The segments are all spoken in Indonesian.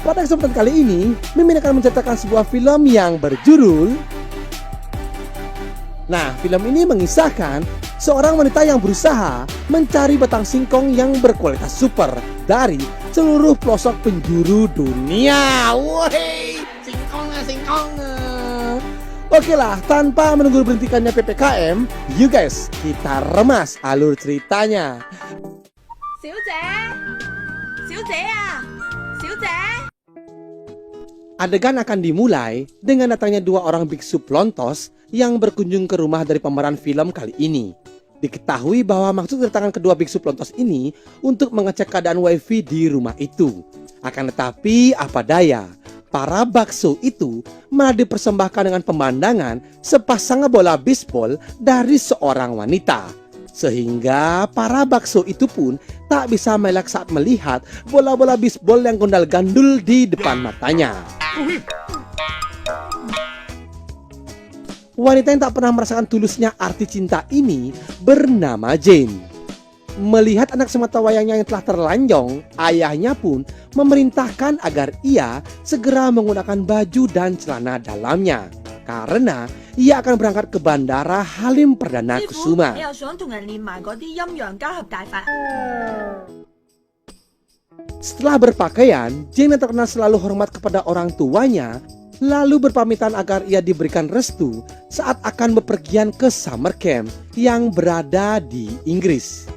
Pada kesempatan kali ini, Mimin akan menceritakan sebuah film yang berjudul. Nah, film ini mengisahkan seorang wanita yang berusaha mencari batang singkong yang berkualitas super dari seluruh pelosok penjuru dunia. Woi, singkong. Oke lah, tanpa menunggu berhentikannya PPKM, you guys, kita remas alur ceritanya. 小姐，小姐啊，小姐。 Adegan akan dimulai dengan datangnya dua orang biksu pelontos yang berkunjung ke rumah dari pemeran film kali ini. Diketahui bahwa maksud kedatangan kedua biksu pelontos ini untuk mengecek keadaan wifi di rumah itu. Akan tetapi apa daya, para bakso itu malah dipersembahkan dengan pemandangan sepasang bola bisbol dari seorang wanita. Sehingga para bakso itu pun tak bisa melek saat melihat bola-bola bisbol yang gondal gandul di depan matanya. Wanita yang tak pernah merasakan tulusnya arti cinta ini bernama Jane. Melihat anak semata wayangnya yang telah terlanjong, ayahnya pun memerintahkan agar ia segera menggunakan baju dan celana dalamnya. Karena ia akan berangkat ke Bandara Halim Perdana Kusuma. Setelah berpakaian, Jane yang terkenal selalu hormat kepada orang tuanya, lalu berpamitan agar ia diberikan restu saat akan bepergian ke summer camp yang berada di Inggris.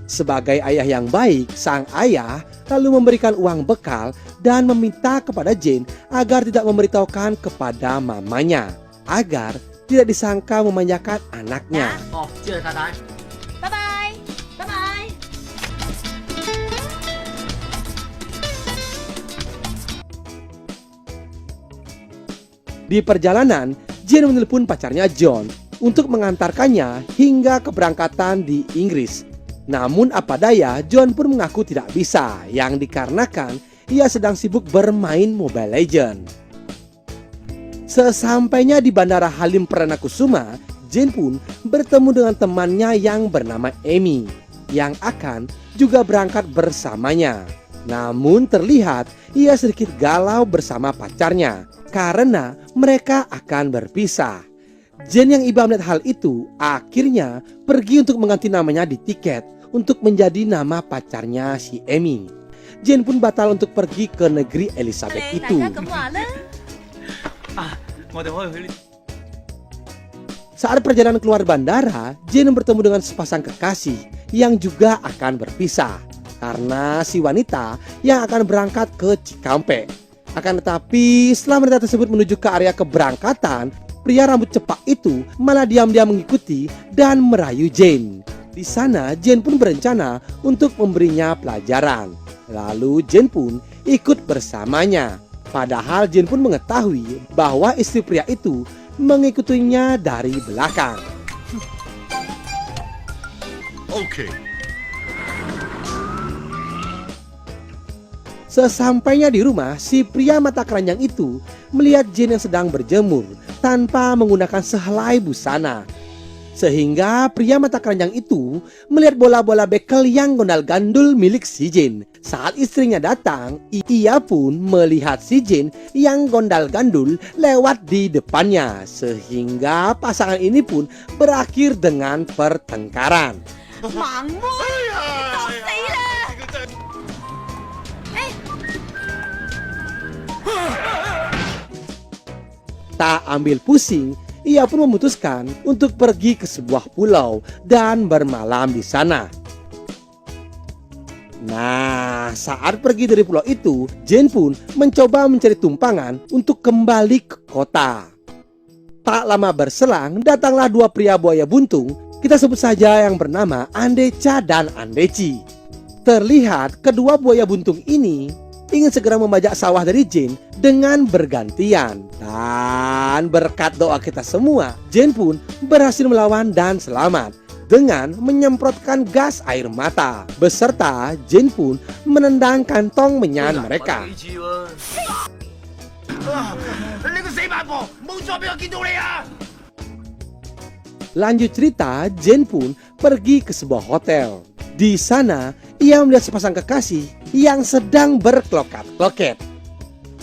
Sebagai ayah yang baik, sang ayah lalu memberikan uang bekal dan meminta kepada Jane agar tidak memberitahukan kepada mamanya, agar tidak disangka memanjakan anaknya. Bye bye, bye bye. Di perjalanan, Jane menelpon pacarnya John untuk mengantarkannya hingga keberangkatan di Inggris. Namun apa daya, John pun mengaku tidak bisa, yang dikarenakan ia sedang sibuk bermain Mobile Legends. Sesampainya di Bandara Halim Perdana Kusuma, Jane pun bertemu dengan temannya yang bernama Amy, yang akan juga berangkat bersamanya. Namun terlihat ia sedikit galau bersama pacarnya, karena mereka akan berpisah. Jane yang iba melihat hal itu, akhirnya pergi untuk mengganti namanya di tiket untuk menjadi nama pacarnya si Amy. Jane pun batal untuk pergi ke negeri Elizabeth itu. Saat perjalanan keluar bandara, Jane bertemu dengan sepasang kekasih yang juga akan berpisah karena si wanita yang akan berangkat ke Cikampek. Akan tetapi setelah wanita tersebut menuju ke area keberangkatan, pria rambut cepak itu malah diam-diam mengikuti dan merayu Jane. Di sana Jane pun berencana untuk memberinya pelajaran. Lalu Jane pun ikut bersamanya. Padahal Jane pun mengetahui bahwa istri pria itu mengikutinya dari belakang. Oke. Sesampainya di rumah, si pria mata keranjang itu melihat Jane yang sedang berjemur tanpa menggunakan sehelai busana. Sehingga pria mata keranjang itu melihat bola-bola bekel yang gondal gandul milik si Jane. Saat istrinya datang, ia pun melihat si Jane yang gondal gandul lewat di depannya. Sehingga pasangan ini pun berakhir dengan pertengkaran. Tak ambil pusing, ia pun memutuskan untuk pergi ke sebuah pulau dan bermalam di sana. Nah, saat pergi dari pulau itu, Jane pun mencoba mencari tumpangan untuk kembali ke kota. Tak lama berselang, datanglah dua pria buaya buntung, kita sebut saja yang bernama Andeca dan Andeci. Terlihat kedua buaya buntung ini ingin segera membajak sawah dari Jane dengan bergantian. Dan berkat doa kita semua, Jane pun berhasil melawan dan selamat dengan menyemprotkan gas air mata. Beserta Jane pun menendang kantong menyan mereka. Lanjut cerita, Jane pun pergi ke sebuah hotel. Di sana, ia melihat sepasang kekasih yang sedang berklokat-kloket.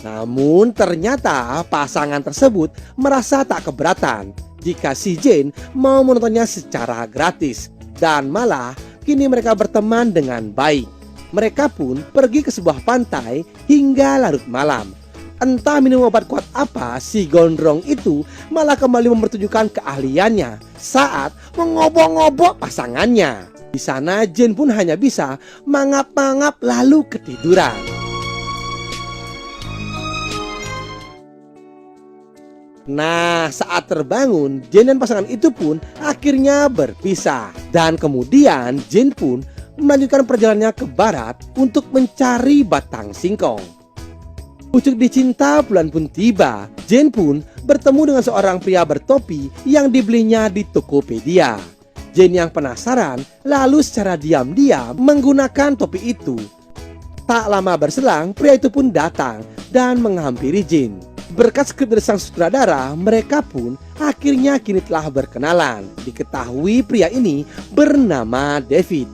Namun ternyata pasangan tersebut merasa tak keberatan jika si Jane mau menontonnya secara gratis. Dan malah kini mereka berteman dengan baik. Mereka pun pergi ke sebuah pantai hingga larut malam. Entah minum obat kuat apa, si gondrong itu malah kembali mempertunjukkan keahliannya saat mengobok-ngobok pasangannya. Di sana Jane pun hanya bisa mangap-mangap lalu ketiduran. Nah, saat terbangun, Jane dan pasangan itu pun akhirnya berpisah. Dan kemudian Jane pun melanjutkan perjalanannya ke barat untuk mencari batang singkong. Pucuk dicinta bulan pun tiba. Jane pun bertemu dengan seorang pria bertopi yang dibelinya di Tokopedia. Jane yang penasaran lalu secara diam-diam menggunakan topi itu. Tak lama berselang, pria itu pun datang dan menghampiri Jane. Berkat skrip dari sang sutradara, mereka pun akhirnya kini telah berkenalan. Diketahui pria ini bernama David.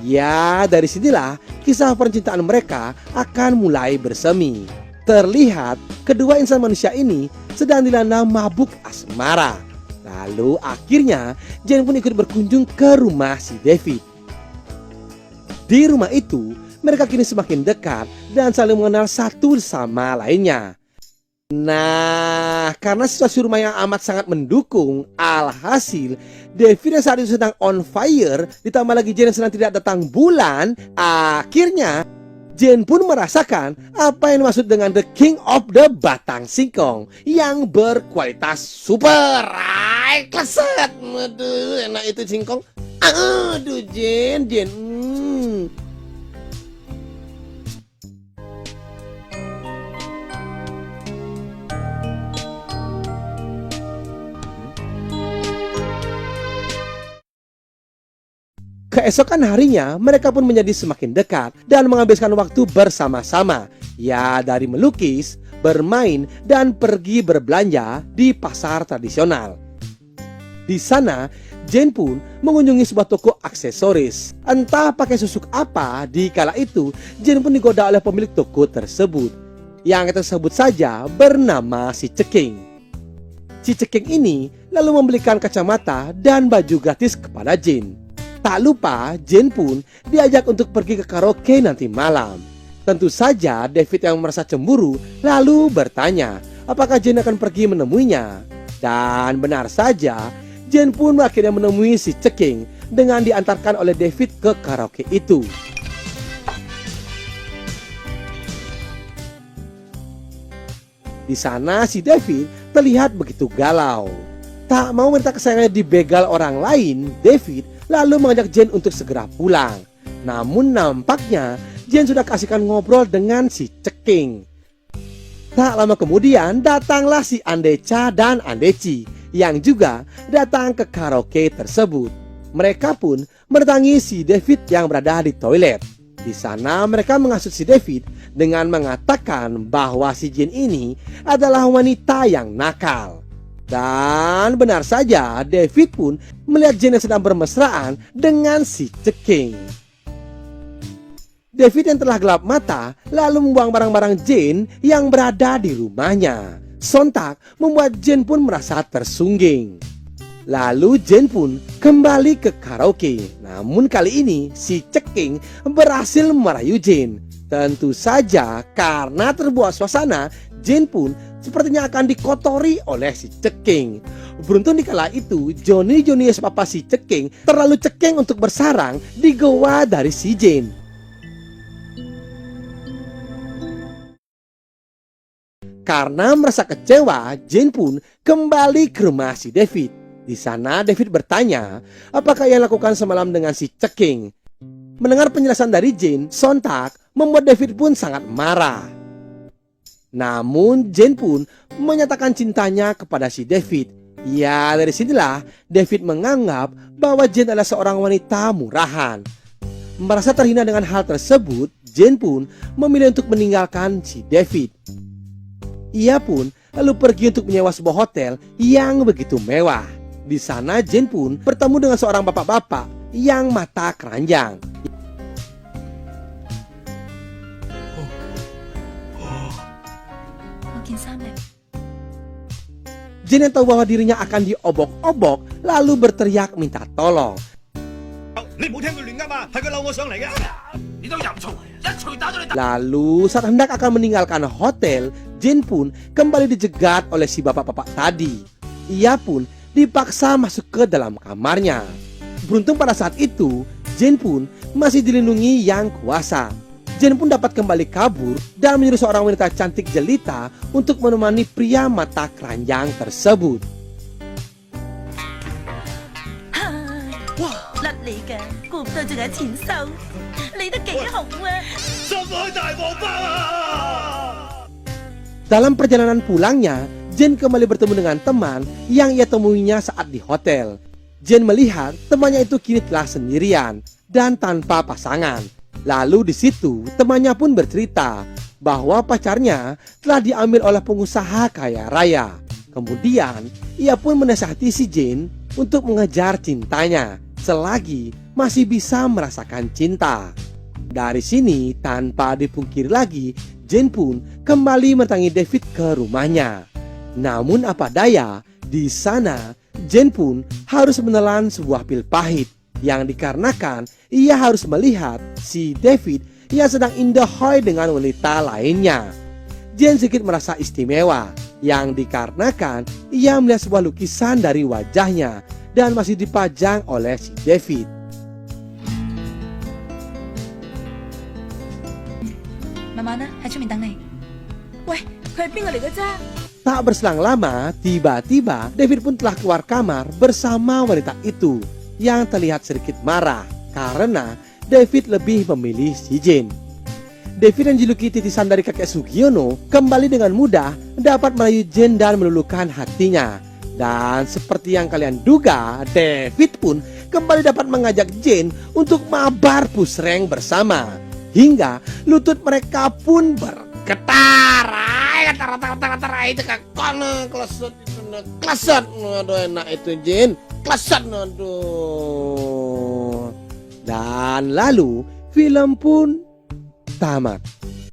Ya, dari sinilah kisah percintaan mereka akan mulai bersemi. Terlihat kedua insan manusia ini sedang dilanda mabuk asmara. Lalu akhirnya Jane pun ikut berkunjung ke rumah si David. Di rumah itu mereka kini semakin dekat dan saling mengenal satu sama lainnya. Nah, karena situasi rumah yang amat sangat mendukung, alhasil David yang saat itu sedang on fire, ditambah lagi Jane yang sedang tidak datang bulan, akhirnya Jane pun merasakan apa yang dimaksud dengan the king of the batang singkong yang berkualitas super. Kleset, aduh enak itu singkong. Aduh Jane. Keesokan harinya, mereka pun menjadi semakin dekat dan menghabiskan waktu bersama-sama. Ya, dari melukis, bermain, dan pergi berbelanja di pasar tradisional. Di sana, Jane pun mengunjungi sebuah toko aksesoris. Entah pakai susuk apa, di kala itu Jane pun digoda oleh pemilik toko tersebut, yang kita sebut saja bernama si Ceking. Si Ceking ini lalu membelikan kacamata dan baju gratis kepada Jane. Tak lupa, Jane pun diajak untuk pergi ke karaoke nanti malam. Tentu saja David yang merasa cemburu lalu bertanya apakah Jane akan pergi menemuinya. Dan benar saja, Jane pun akhirnya menemui si Ceking dengan diantarkan oleh David ke karaoke itu. Di sana si David terlihat begitu galau. Tak mau minta kesayangannya dibegal orang lain, David lalu mengajak Jane untuk segera pulang. Namun nampaknya Jane sudah keasikan ngobrol dengan si Ceking. Tak lama kemudian datanglah si Andeca dan Andeci yang juga datang ke karaoke tersebut. Mereka pun mendatangi si David yang berada di toilet. Di sana mereka menghasut si David dengan mengatakan bahwa si Jane ini adalah wanita yang nakal. Dan benar saja, David pun melihat Jane yang sedang bermesraan dengan si Ceking. David yang telah gelap mata lalu membuang barang-barang Jane yang berada di rumahnya. Sontak membuat Jane pun merasa tersungging. Lalu Jane pun kembali ke karaoke. Namun kali ini si Ceking berhasil merayu Jane. Tentu saja karena terbuat suasana, Jane pun sepertinya akan dikotori oleh si Ceking. Beruntung di kala itu Johnny papa si Ceking terlalu cekeng untuk bersarang di goa dari si Jane. Karena merasa kecewa, Jane pun kembali ke rumah si David. Di sana David bertanya apakah yang lakukan semalam dengan si Ceking. Mendengar penjelasan dari Jane, sontak membuat David pun sangat marah. Namun Jane pun menyatakan cintanya kepada si David. Ya, dari sinilah David menganggap bahwa Jane adalah seorang wanita murahan. Merasa terhina dengan hal tersebut, Jane pun memilih untuk meninggalkan si David. Ia pun lalu pergi untuk menyewa sebuah hotel yang begitu mewah. Di sana Jane pun bertemu dengan seorang bapak-bapak yang mata keranjang. 衫嚟。 Jane yang tahu bahwa dirinya akan diobok-obok lalu berteriak minta tolong. 你唔好聽佢亂噏啊，係佢嬲我上嚟嘅。你都淫蟲，一錘打咗你。 Lalu saat hendak akan meninggalkan hotel, Jane pun kembali dijegat oleh si bapak-bapak tadi. Ia pun dipaksa masuk ke dalam kamarnya. Beruntung pada saat itu, Jane pun masih dilindungi yang kuasa. Jane pun dapat kembali kabur dan menyuruh seorang wanita cantik jelita untuk menemani pria mata keranjang tersebut. 哇，甩你嘅，估唔到仲有錢收，你都幾紅啊！ 心海大黃包啊！ Dalam perjalanan pulangnya, Jane kembali bertemu dengan teman yang ia temuinya saat di hotel. Jane melihat temannya itu kini telah sendirian dan tanpa pasangan. Lalu di situ temannya pun bercerita bahwa pacarnya telah diambil oleh pengusaha kaya raya. Kemudian ia pun menasihati si Jane untuk mengejar cintanya selagi masih bisa merasakan cinta. Dari sini tanpa dipungkiri lagi, Jane pun kembali mendatangi David ke rumahnya. Namun apa daya, di sana Jane pun harus menelan sebuah pil pahit yang dikarenakan ia harus melihat si David yang sedang indahoy dengan wanita lainnya. Jane sedikit merasa istimewa yang dikarenakan ia melihat sebuah lukisan dari wajahnya dan masih dipajang oleh si David. 媽媽呢？喺出面等你。喂，佢係邊個嚟嘅啫？ Tak berselang lama, tiba-tiba David pun telah keluar kamar bersama wanita itu yang terlihat sedikit marah karena David lebih memilih si Jane. David yang juluki titisan dari kakek Sugiono kembali dengan mudah dapat merayu Jane dan meluluhkan hatinya. Dan seperti yang kalian duga, David pun kembali dapat mengajak Jane untuk mabar pusreng bersama. Hingga lutut mereka pun bergetar. Itu klesot. Aduh enak itu Jane. Klesot, aduh. Dan lalu film pun tamat.